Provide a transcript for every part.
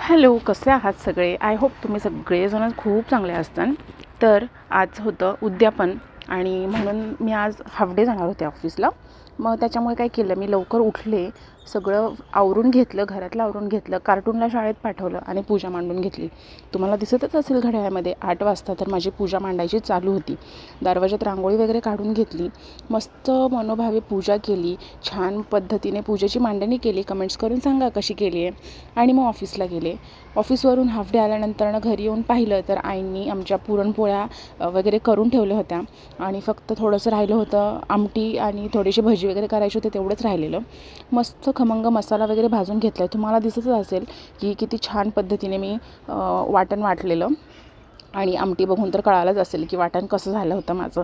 Hello, कसे आहात सगळे? आय होप तुम्ही सगळेजण खूप चांगले असताल. तर आज होतं उद्यापन आणि म्हणून मी आज हाफ डे जाणार होते ऑफिसला. मग त्याच्यामुळे काय केलं, मी लवकर उठले, सगळं आवरून घेतलं, घरातलं आवरून घेतलं, कार्टूनला शाळेत पाठवलं आणि पूजा मांडून घेतली. तुम्हाला दिसतच असेल घड्याळामध्ये 8 वाजता तर माझी पूजा मांडायची चालू होती. दरवाजात रांगोळी वगैरे काढून घेतली, मस्त मनोभावे पूजा केली, छान पद्धतीने पूजेची मांडणी केली. कमेंट्स करून सांगा कशी केली आहे. आणि मग ऑफिसला गेले. ऑफिसवरून हाफ डे आल्यानंतरनं घरी येऊन पाहिलं तर आईंनी आमच्या पुरणपोळ्या वगैरे करून ठेवल्या होत्या आणि फक्त थोडंसं राहिलं होतं, आमटी आणि थोडीशी भजी वगैरे करायची होते, तेवढंच राहिलेलं. मस्त खमंग मसाला वगैरे भाजून घेतला आहे. तुम्हाला दिसतच असेल की किती छान पद्धतीने मी वाटण वाटलेलं आणि आमटी बघून तर कळालंच असेल की वाटण कसं झालं होतं माझं.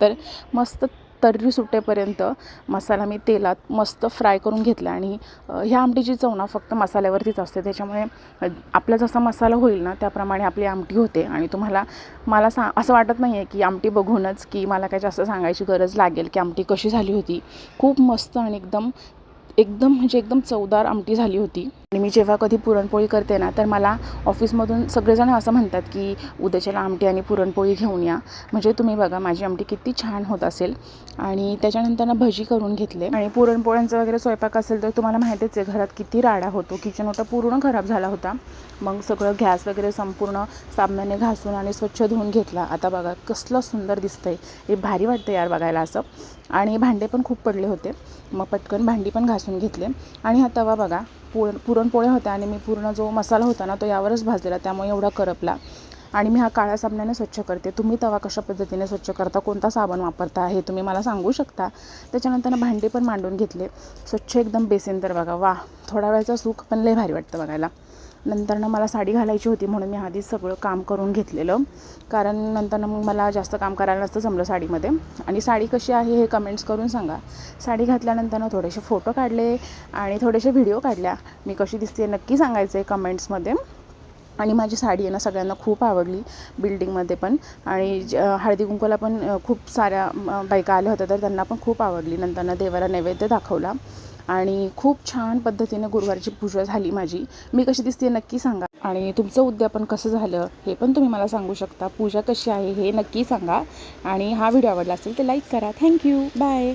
तर मस्त तर्री सुटेपर्यंत मसाला मी तेलात मस्त फ्राय करून घेतला आणि ह्या आमटीची चव ना फक्त मसाल्यावरतीच असते. त्याच्यामुळे आपला जसा मसाला होईल ना त्याप्रमाणे आपली आमटी होते. आणि मला असं वाटत नाही आहे की आमटी बघूनच की मला काय जास्त सांगायची गरज लागेल की आमटी कशी झाली होती. खूप मस्त आणि एकदम चवदार आमटी झाली होती. आणि मी जेव्हा कधी पुरणपोळी करते ना तर मला ऑफिसमधून सगळेजण असं म्हणतात की उद्याच्याला आमटी आणि पुरणपोळी घेऊन या. म्हणजे तुम्ही बघा माझी आमटी किती छान होत असेल. आणि त्याच्यानंतर भजी करून घेतले. आणि पुरणपोळ्यांचं वगैरे स्वयंपाक असेल तर तुम्हाला माहितीच आहे घरात किती राडा होतो. किचन ओटा पूर्ण खराब झाला होता. मग सगळं गॅस वगैरे संपूर्ण साबणाने घासून आणि स्वच्छ धुवून घेतला. आता बघा कसलं सुंदर दिसतंय, हे भारी वाटतं यार बघायला असं. आणि भांडे पण खूप पडले होते, मग पटकन भांडी पण घासून घेतले. आणि हा तवा बघा पुरणपोळ्या होत्या आणि मी पूर्ण जो मसाला होता ना तो यावरच भाजलेला, त्यामुळे एवढा करपला. आणि मी हा काळ्या साबणाने स्वच्छ करते. तुम्ही तवा कशा पद्धतीने स्वच्छ करता, कोणता साबण वापरता हे तुम्ही मला सांगू शकता. त्याच्यानंतर भांडी पण मांडून घेतले स्वच्छ एकदम. बेसिन तर बघा वा, थोडा वेळचं सुख पण लय भारी वाटतं बघायला. नंतरनं मला साडी घालायची होती म्हणून मी आधीच सगळं काम करून घेतलेलं, कारण नंतरनं मग मला जास्त काम करायला नसतं जमलं साडीमध्ये. आणि साडी कशी आहे हे कमेंट्स करून सांगा. साडी घातल्यानंतरनं थोडेसे फोटो काढले आणि थोडेसे व्हिडिओ काढल्या. मी कशी दिसते नक्की सांगायचं आहे कमेंट्समध्ये. आणि माझी साडी आहे ना सगळ्यांना खूप आवडली, बिल्डिंगमध्ये पण. आणि हळदी कुंकूला पण खूप साऱ्या बायका आल्या होत्या तर त्यांना पण खूप आवडली. नंतरनं देवाला नैवेद्य दाखवला आणि खूप छान पद्धतीने गुरुवारची पूजा झाली माझी. मी कशी दिसते नक्की सांगा. आणि तुमचं उद्यापन कसं झालं हे पण तुम्ही मला सांगू शकता. पूजा कशी आहे हे नक्की सांगा. आणि हा व्हिडिओ आवडला असेल तर लाईक करा. Thank you, bye.